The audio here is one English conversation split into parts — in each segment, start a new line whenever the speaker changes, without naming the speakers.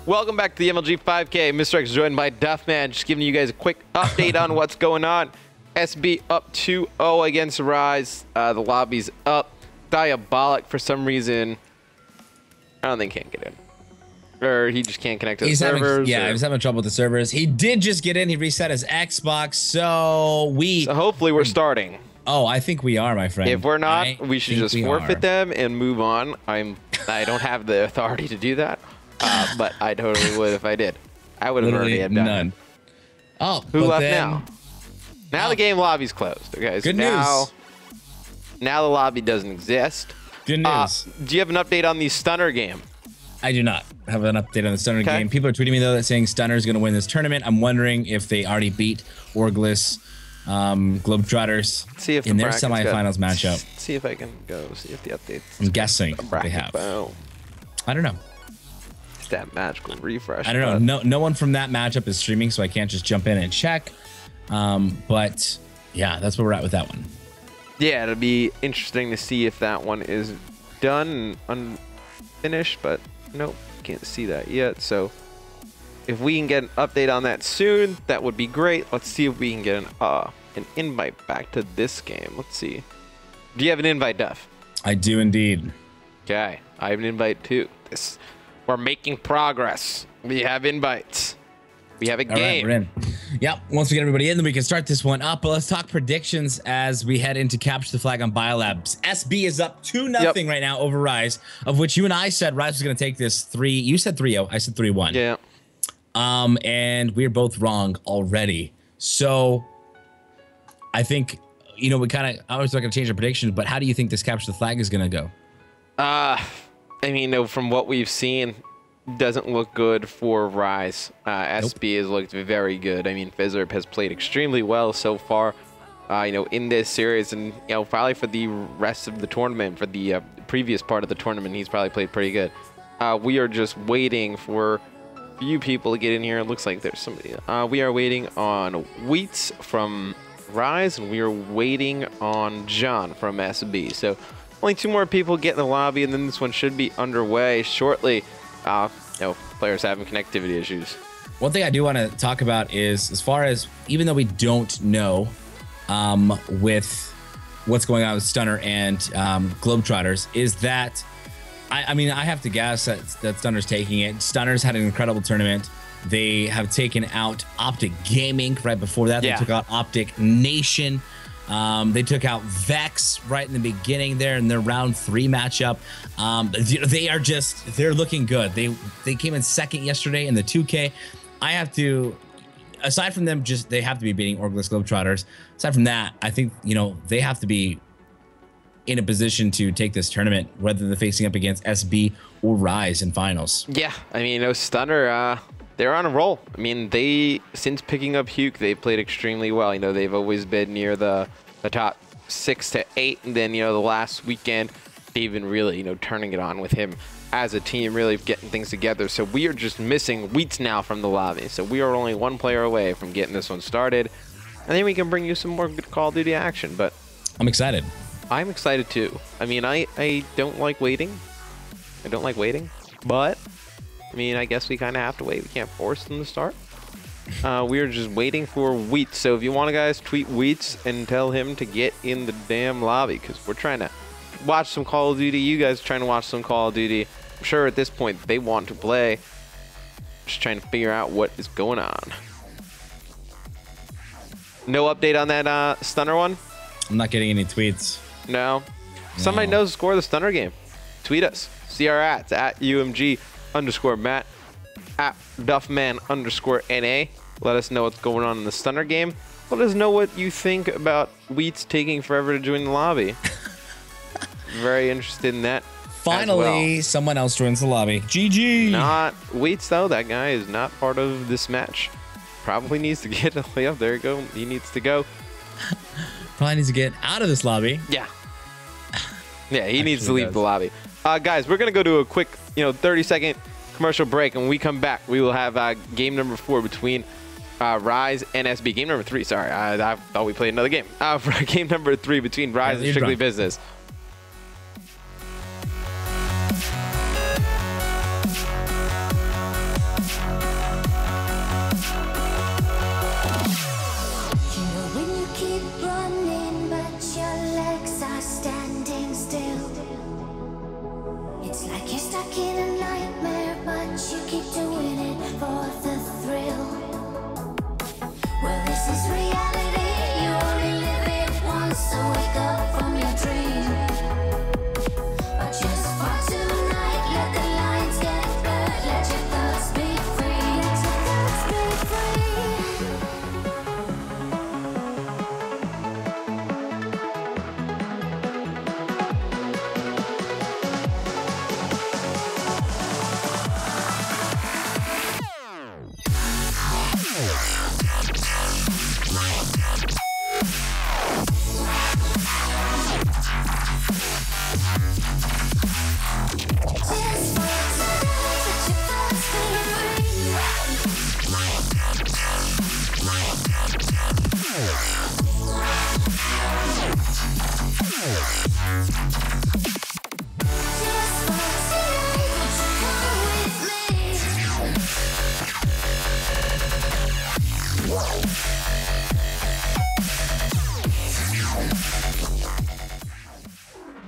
Welcome back to the MLG 5K. Mr. X joined by Duffman. Just giving you guys a quick update on what's going on. SB up 2-0 against Rise. The lobby's up. Diabolic for some reason. I don't think he can get in. Or he just can't connect to the servers.
Yeah, he's having trouble with the servers. He did just get in. He reset his Xbox. So
hopefully we're starting.
Oh, I think we are, my friend.
If we're not, we should just forfeit them and move on. I don't have the authority to do that. But I totally would if I did. I would have already had done none.
Oh,
who left now? Now the game lobby's closed. Okay, so
good news.
Now the lobby doesn't exist.
Good news.
Do you have an update on the Stunner game?
I do not have an update on the Stunner game. People are tweeting me though that saying Stunner is going to win this tournament. I'm wondering if they already beat Orglis, Globetrotters in their semifinals matchup.
See if I can go see if the updates.
I'm guessing they have. I don't know.
That magical refresh.
I don't know. No one from that matchup is streaming, so I can't just jump in and check. But yeah, that's where we're at with that one.
Yeah, it'll be interesting to see if that one is done and unfinished, but nope, can't see that yet. So if we can get an update on that soon, that would be great. Let's see if we can get an invite back to this game. Let's see. Do you have an invite, Duff?
I do indeed.
Okay, I have an invite too. We're making progress. We have invites. We have a game.
All right, we're in. Yep. Once we get everybody in, then we can start this one up. But let's talk predictions as we head into Capture the Flag on Biolabs. SB is up 2-0 right now over Rise, of which you and I said Rise was going to take this 3. You said 3-0. I said 3-1.
Yeah.
And we're both wrong already. So I think, we kind of, I was not going to change our predictions, but how do you think this Capture the Flag is going to go?
I mean, from what we've seen, doesn't look good for Rise. SB has looked very good. I mean, Fizzerp has played extremely well so far, in this series, and probably for the rest of the tournament, for the previous part of the tournament, he's probably played pretty good. We are just waiting for a few people to get in here. It looks like there's somebody. We are waiting on Wheats from Rise, and we are waiting on John from SB. So only 2 more people get in the lobby, and then this one should be underway shortly. Players having connectivity issues.
One thing I do want to talk about is, as far as, even though we don't know with what's going on with Stunner and Globetrotters, is that, I mean, I have to guess that Stunner's taking it. Stunner's had an incredible tournament. They have taken out Optic Gaming right before that. They took out Optic Nation. They took out Vex right in the beginning there in their round 3 matchup. They're looking good. They came in second yesterday in the 2K. I have to, aside from them, they have to be beating Orglis Globetrotters. Aside from that, I think, they have to be in a position to take this tournament, whether they're facing up against SB or Rise in finals. Yeah,
I mean, Stunner, they're on a roll. I mean, since picking up Huke, they've played extremely well. They've always been near the top 6 to 8, and then the last weekend they've been really turning it on with him as a team, really getting things together. So we are just missing Wheats now from the lobby. So we are only 1 player away from getting this one started, and then we can bring you some more good Call of Duty action. But
I'm excited.
I'm excited too. I mean, I don't like waiting. I don't like waiting, but I mean, I guess we kind of have to wait. We can't force them to start. We're just waiting for Wheats. So if you want to, guys, tweet Wheats and tell him to get in the damn lobby, because we're trying to watch some Call of Duty. You guys are trying to watch some Call of Duty. I'm sure at this point they want to play. Just trying to figure out what is going on. No update on that Stunner one?
I'm not getting any tweets.
No? Somebody knows the score of the Stunner game. Tweet us. See our @, at UMG_Matt, at Duffman_NA. Let us know what's going on in the Stunner game. Let us know what you think about Wheats taking forever to join the lobby. Very interested in that.
Finally, someone else joins the lobby. GG.
Not Wheats, though. That guy is not part of this match. Probably needs to get there you go. He needs to go.
Probably needs to get out of this lobby.
Yeah. Yeah, he needs to leave the lobby. Guys, we're going to go to a quick, 30-second commercial break, and when we come back, we will have game number 4 between Rise and SB. Game number 3, sorry. I thought we played another game. For game number 3 between Rise and Strictly Business.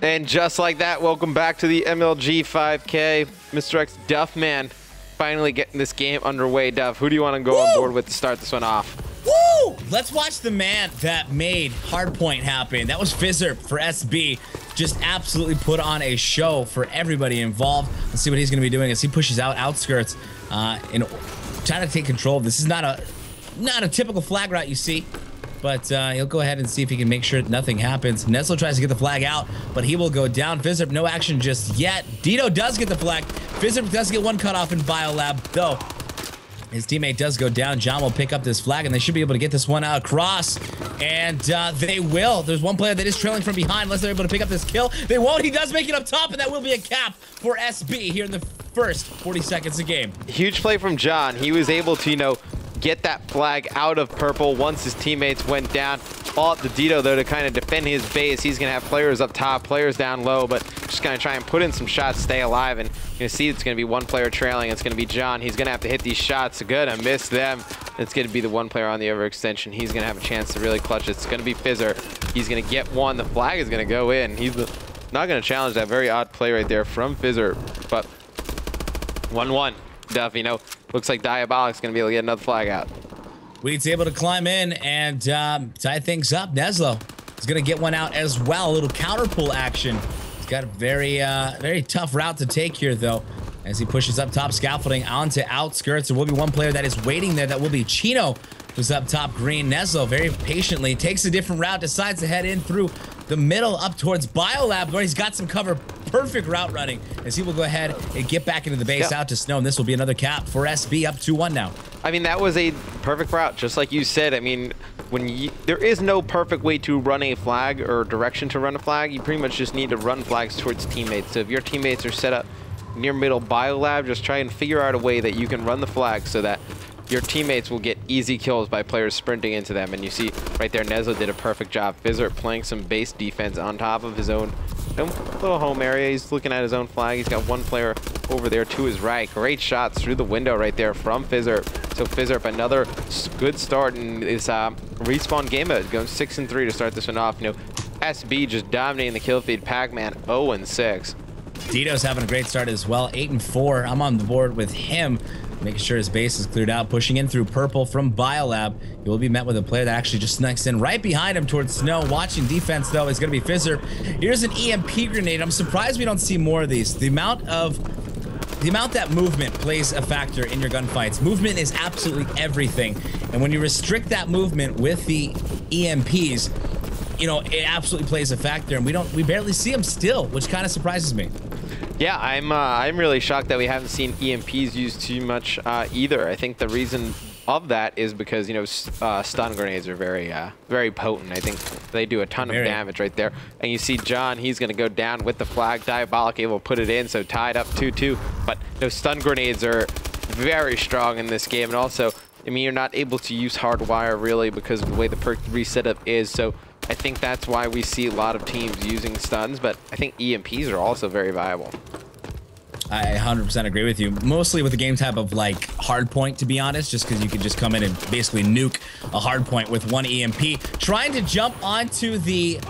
And just like that, welcome back to the MLG 5K. Mr. X Duffman finally getting this game underway. Duff, who do you want to go on board with to start this one off?
Woo! Let's watch the man that made Hardpoint happen. That was Fizzer for SB. Just absolutely put on a show for everybody involved. Let's see what he's going to be doing as he pushes out outskirts and trying to take control. This is not a typical flag route you see. But he'll go ahead and see if he can make sure nothing happens. Neslo tries to get the flag out, but he will go down. Fizzerp, no action just yet. Dito does get the flag. Fizzerp does get one cut off in Biolab, though. His teammate does go down. John will pick up this flag, and they should be able to get this one out across. And they will. There's one player that is trailing from behind unless they're able to pick up this kill. They won't. He does make it up top, and that will be a cap for SB here in the first 40 seconds of game.
Huge play from John. He was able to, get that flag out of purple once his teammates went down. All up to Dito, though, to kind of defend his base. He's going to have players up top, players down low, but just going to try and put in some shots, stay alive. And you're going to see it's going to be one player trailing. It's going to be John. He's going to have to hit these shots. Good, I missed them. It's going to be the one player on the overextension. He's going to have a chance to really clutch it. It's going to be Fizzer. He's going to get one. The flag is going to go in. He's not going to challenge that very odd play right there from Fizzer, but 1-1. Duff, looks like Diabolic's going to be able to get another flag out.
Weed's able to climb in and tie things up. Neslo is going to get one out as well. A little counter pull action. He's got a very tough route to take here, though, as he pushes up top, scaffolding onto outskirts. There will be one player that is waiting there. That will be Chino, who's up top green. Neslo very patiently takes a different route, decides to head in through the middle up towards Biolab, where he's got some cover. Perfect route running as he will go ahead and get back into the base out to Snow. And this will be another cap for SB, up 2-1 now. I
mean, that was a perfect route, just like you said. I mean, there is no perfect way to run a flag or direction to run a flag. You pretty much just need to run flags towards teammates. So if your teammates are set up near middle Biolab, just try and figure out a way that you can run the flag so that your teammates will get easy kills by players sprinting into them. And you see right there, Neslo did a perfect job. Fizzer playing some base defense on top of his own little home area. He's looking at his own flag. He's got one player over there to his right. Great shots through the window right there from Fizzer. So Fizzer, another good start in this respawn game mode, going 6-3 to start this one off. SB just dominating the kill feed. Pac-Man 0-6.
Dito's having a great start as well, 8-4. I'm on the board with him, making sure his base is cleared out, pushing in through purple from Biolab. He will be met with a player that actually just snucks in right behind him towards Snow. Watching defense, though, is going to be Fizzer. Here's an EMP grenade. I'm surprised we don't see more of these. The amount that movement plays a factor in your gunfights. Movement is absolutely everything. And when you restrict that movement with the EMPs, it absolutely plays a factor. And we barely see them still, which kind of surprises me.
Yeah, I'm really shocked that we haven't seen EMPs used too much either. I think the reason of that is because stun grenades are very potent. I think they do a ton of damage right there. And you see John, he's going to go down with the flag. Diabolic able to put it in, so tied up 2-2. But stun grenades are very strong in this game, and also, you're not able to use hardwire really because of the way the perk resetup is. So I think that's why we see a lot of teams using stuns, but I think EMPs are also very viable.
I 100% agree with you. Mostly with the game type of hardpoint, to be honest, just because you can just come in and basically nuke a hardpoint with one EMP. Trying to jump onto the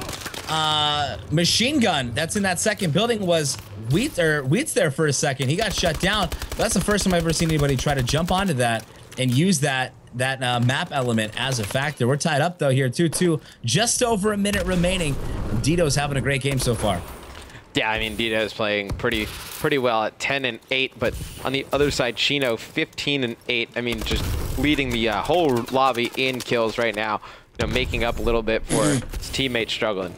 machine gun that's in that second building was Wheat's there for a second. He got shut down. That's the first time I've ever seen anybody try to jump onto that and use that map element as a factor. We're tied up though here 2-2, just over a minute remaining. Dito's having a great game so far.
Yeah, Dito's playing pretty well at 10-8, but on the other side, Chino 15-8. Just leading the whole lobby in kills right now, making up a little bit for his teammate struggling.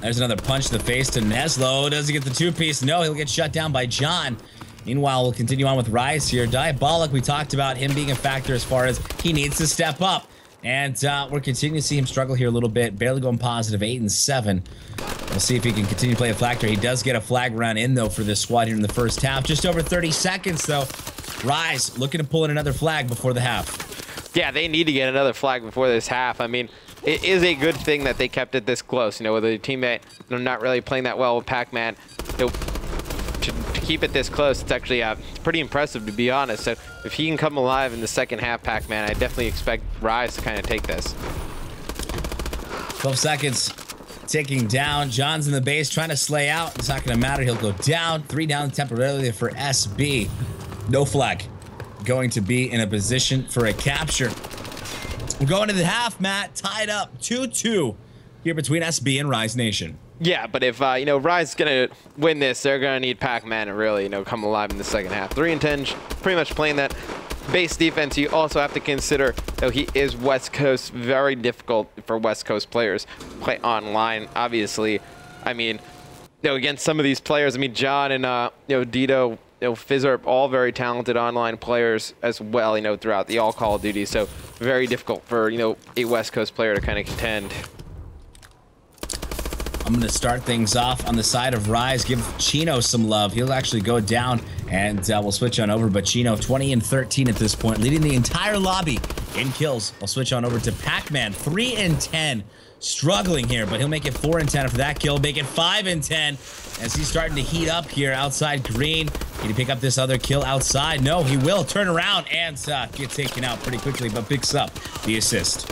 There's another punch to the face to Neslo. Does he get the two-piece? No, he'll get shut down by John. Meanwhile, we'll continue on with Rise here. Diabolic, we talked about him being a factor as far as he needs to step up. And we're continuing to see him struggle here a little bit. Barely going positive, 8-7. We'll see if he can continue to play a factor. He does get a flag run in, though, for this squad here in the first half. Just over 30 seconds, though. Rise looking to pull in another flag before the half.
Yeah, they need to get another flag before this half. It is a good thing that they kept it this close. With a teammate not really playing that well with Pac-Man. To keep it this close, it's actually pretty impressive, to be honest. So if he can come alive in the second half, Pac-Man, I definitely expect Rise to kind of take this.
12 seconds. ticking down. John's in the base trying to slay out. It's not going to matter. He'll go down. 3 down temporarily for SB. No flag. Going to be in a position for a capture. We're going to the half, Matt. Tied up 2-2 here between SB and Rise Nation.
Yeah, but if, you know, Rise is going to win this, they're going to need Pac-Man to really, you know, come alive in the second half. 3 and 10, pretty much playing that base defense. You also have to consider, though, he is West Coast. Very difficult for West Coast players to play online, obviously. I mean, you know, against some of these players, I mean, John and, you know, Dito, you know, Fizzerp, all very talented online players as well, you know, throughout the all Call of Duty. So very difficult for, you know, a West Coast player to kind of contend.
I'm going to start things off on the side of Rise. Give Chino some love. He'll actually go down, and we'll switch on over. But Chino, 20 and 13 at this point, leading the entire lobby in kills. We'll switch on over to Pac-Man, 3 and 10. Struggling here, but he'll make it 4 and 10 after that kill. Make it 5 and 10 as he's starting to heat up here outside green. Can he pick up this other kill outside? No, he will turn around and get taken out pretty quickly, but picks up the assist.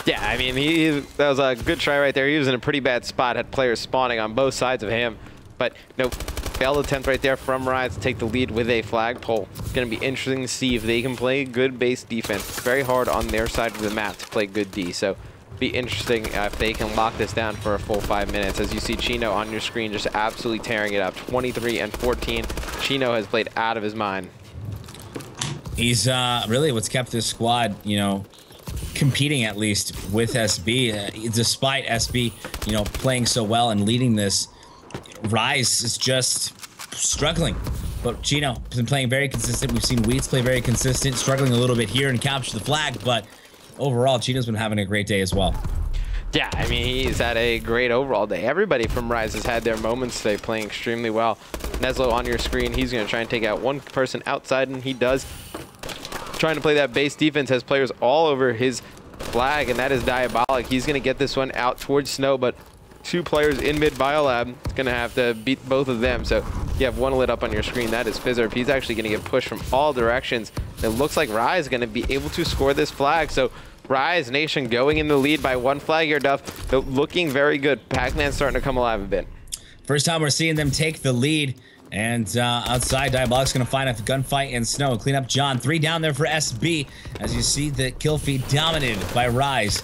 Yeah, I mean, that was a good try right there. He was in a pretty bad spot, had players spawning on both sides of him. But, you know, failed attempt right there from Rise to take the lead with a flagpole. It's going to be interesting to see if they can play good base defense. It's very hard on their side of the map to play good D. So, be interesting if they can lock this down for a full 5 minutes. As you see Chino on your screen just absolutely tearing it up. 23 and 14. Chino has played out of his mind.
He's really what's kept this squad, you know, competing at least with SB, despite SB, you know, playing so well and leading this. Rise is just struggling, but Chino has been playing very consistent. We've seen Wheats play very consistent, struggling a little bit here and capture the flag, but overall, Chino's been having a great day as well.
Yeah, I mean, he's had a great overall day. Everybody from Rise has had their moments today, playing extremely well. Neslo on your screen, he's going to try and take out one person outside, and he does. Trying to play that base defense, has players all over his flag, and that is Diabolic. He's going to get this one out towards Snow, but 2 players in mid Biolab. It's going to have to beat both of them. So you have one lit up on your screen. That is Fizzerp. He's actually going to get pushed from all directions. It looks like Rise is going to be able to score this flag. So Rise Nation going in the lead by 1 flag here, Duff. But looking very good. Pac-Man's starting to come alive a bit.
First time we're seeing them take the lead. And outside, Diabolic's going to find a gunfight in Snow. Clean up John. 3 down there for SB. As you see the kill feed dominated by Rise.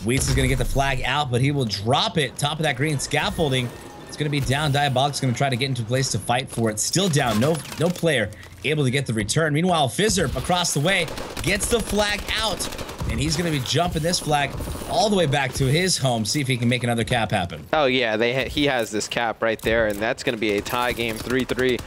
Wheats is going to get the flag out, but he will drop it. Top of that green scaffolding. It's going to be down. Diabolic's going to try to get into place to fight for it. Still down. No player able to get the return. Meanwhile, Fizzerp across the way gets the flag out. And he's going to be jumping this flag all the way back to his home. See if he can make another cap happen.
Oh, yeah. He has this cap right there, and that's going to be a tie game, 3-3. You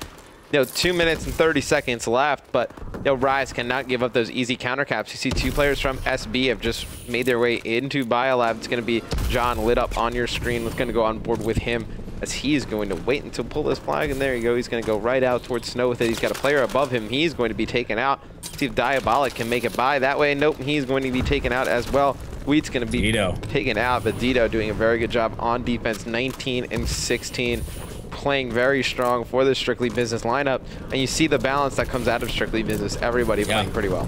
know, 2 minutes and 30 seconds left, but, you know, Rise cannot give up those easy counter caps. You see 2 players from SB have just made their way into Biolab. It's going to be John lit up on your screen. It's going to go on board with him as he's going to wait until pull this flag, and there you go. He's going to go right out towards Snow with it. He's got a player above him. He's going to be taken out. See if Diabolic can make it by that way. Nope, he's going to be taken out as well. Wheat's going to be taken out, but Dito doing a very good job on defense. 19 and 16, playing very strong for the Strictly Business lineup. And you see the balance that comes out of Strictly Business. Everybody playing pretty well.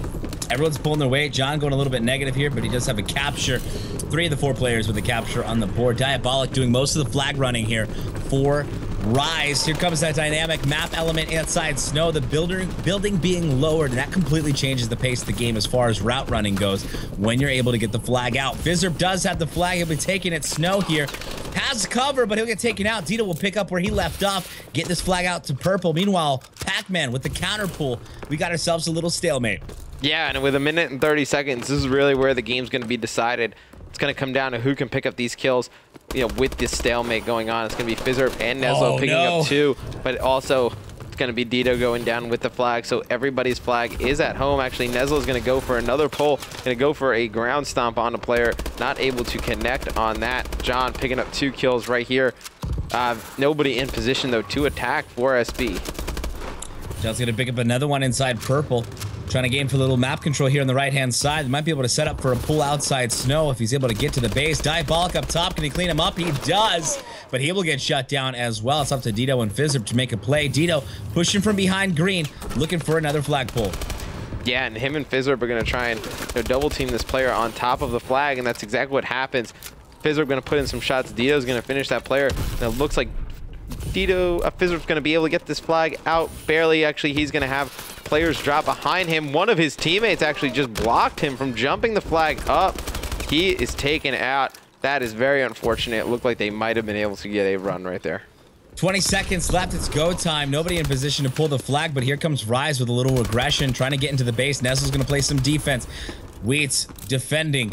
Everyone's pulling their weight. John going a little bit negative here, but he does have a capture. 3 of the 4 players with a capture on the board. Diabolic doing most of the flag running here for Rise. Here comes that dynamic map element inside Snow. The building being lowered, and that completely changes the pace of the game as far as route running goes when you're able to get the flag out. Fizzerp does have the flag. He'll be taking it. Snow here has cover, but he'll get taken out. Dito will pick up where he left off, get this flag out to purple. Meanwhile, Pac-Man with the counter pull. We got ourselves a little stalemate. Yeah, and with 1 minute and 30 seconds, this is really where the game's going to be decided. It's going to come down to who can pick up these kills, you know, with this stalemate going on. It's going to be Fizzerp and Neslo picking up 2, but also it's going to be Dito going down with the flag. So everybody's flag is at home. Actually, Neslo's going to go for another pull, going to go for a ground stomp on a player, not able to connect on that. John picking up 2 kills right here. Nobody in position, though, to attack for SB. John's going to pick up another one inside purple. Trying to game for a little map control here on the right-hand side. They might be able to set up for a pull outside Snow if he's able to get to the base. Diabolic up top. Can he clean him up? He does, but he will get shut down as well. It's up to Dito and Fizzerp to make a play. Dito pushing from behind green, looking for another flag pull. Yeah, and him and Fizzerp are going to try and double team this player on top of the flag, and that's exactly what happens. Fizzerp going to put in some shots. Dito's going to finish that player. And it looks like Fizzerp's going to be able to get this flag out barely. Actually, he's going to have players drop behind him. One of his teammates actually just blocked him from jumping the flag up. He is taken out. That is very unfortunate. It looked like they might have been able to get a run right there.
20 seconds left. It's go time. Nobody in position to pull the flag, but here comes Rise with a little aggression, trying to get into the base. Nestle's going to play some defense. Wheats defending.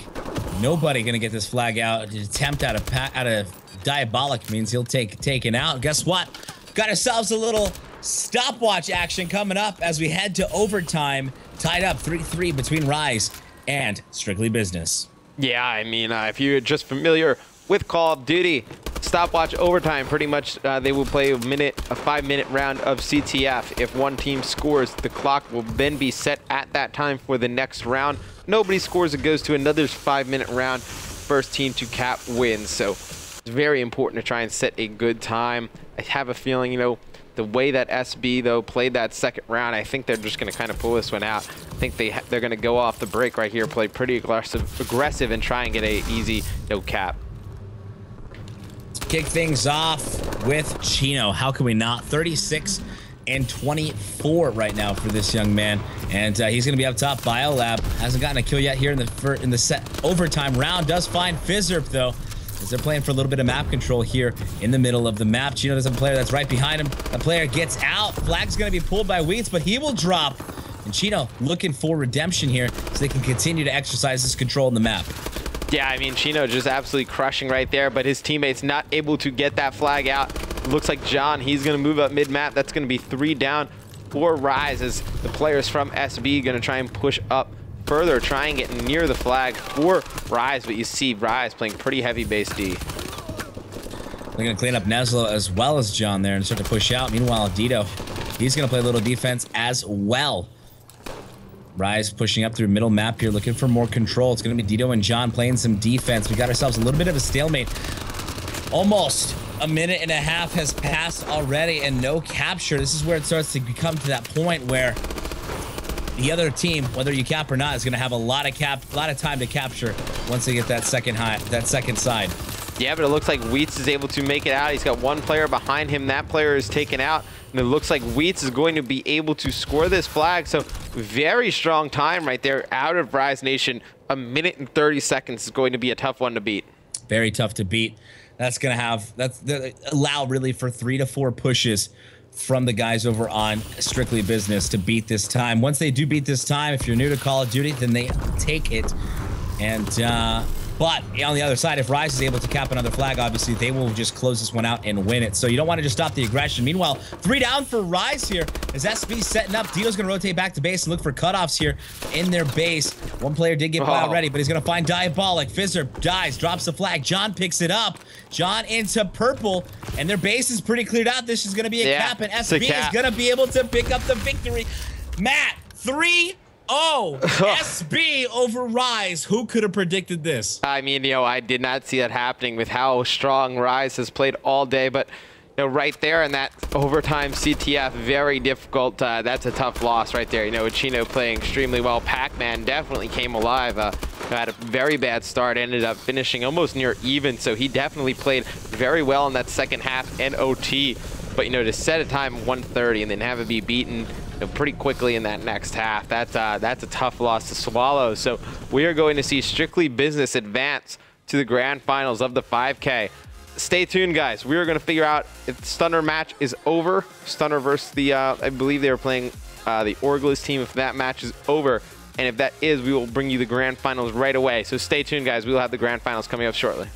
Nobody going to get this flag out. An attempt out of Diabolic means he'll taken out. Guess what? Got ourselves a little stopwatch action coming up as we head to overtime. Tied up 3-3 between Rise and Strictly Business.
Yeah, I mean, if you're just familiar with Call of Duty, stopwatch overtime, pretty much they will play a 5-minute round of CTF. If one team scores, the clock will then be set at that time for the next round. Nobody scores, it goes to another 5-minute round. First team to cap wins. So it's very important to try and set a good time. I have a feeling, you know, the way that SB though played that second round, I think they're just going to kind of pull this one out. I think they're going to go off the break right here, play pretty aggressive, and try and get a easy no cap.
Kick things off with Chino. How can we not? 36 and 24 right now for this young man, and he's going to be up top. Biolab hasn't gotten a kill yet here in the set overtime round. Does find Fizzerp though, as they're playing for a little bit of map control here in the middle of the map. Chino does have a player that's right behind him. The player gets out. Flag's going to be pulled by Wheats, but he will drop. And Chino looking for redemption here so they can continue to exercise this control in the map.
Yeah, I mean, Chino just absolutely crushing right there, but his teammates not able to get that flag out. Looks like John, he's going to move up mid-map. That's going to be 3 down for Rise, as the players from SB going to try and push up further, try and get near the flag for Rise, but you see Rise playing pretty heavy base D.
They're going to clean up Neslo as well as John there and start to push out. Meanwhile, Dito, he's going to play a little defense as well. Rise pushing up through middle map here, looking for more control. It's going to be Dito and John playing some defense. We got ourselves a little bit of a stalemate. Almost a minute and a half has passed already and no capture. This is where it starts to come to that point where the other team, whether you cap or not, is going to have a lot of time to capture once they get that second side.
Yeah, but it looks like Wheats is able to make it out. He's got one player behind him. That player is taken out. And it looks like Wheats is going to be able to score this flag. So very strong time right there out of Rise Nation. A minute and 30 seconds is going to be a tough one to beat.
Very tough to beat. That's going to have, allow really for 3 to 4 pushes from the guys over on Strictly Business to beat this time. Once they do beat this time, if you're new to Call of Duty, then they take it. And, but on the other side, if Rise is able to cap another flag, obviously they will just close this one out and win it. So you don't want to just stop the aggression. Meanwhile, 3 down for Rise here as SB setting up. Dito's going to rotate back to base and look for cutoffs here in their base. One player did get out already, but he's going to find Diabolic. Fizzerp dies, drops the flag. John picks it up. John into purple, and their base is pretty cleared out. This is going to be a cap, and SB is going to be able to pick up the victory. Matt, 3-0 SB over Rise. Who could have predicted this?
I mean, you know, I did not see that happening with how strong Rise has played all day, but you know, right there in that overtime CTF, very difficult. That's a tough loss right there. You know, Chino playing extremely well. Pac-Man definitely came alive. Had a very bad start, ended up finishing almost near even, so he definitely played very well in that second half and OT. But you know, to set a time 1:30 and then have it be beaten pretty quickly in that next half, that's a tough loss to swallow. So we are going to see Strictly Business advance to the grand finals of the 5K. Stay tuned, guys. We are going to figure out if the Stunner match is over. Stunner versus the, I believe they were playing the Orglis team. If that match is over, and if that is, we will bring you the grand finals right away. So stay tuned, guys. We will have the grand finals coming up shortly.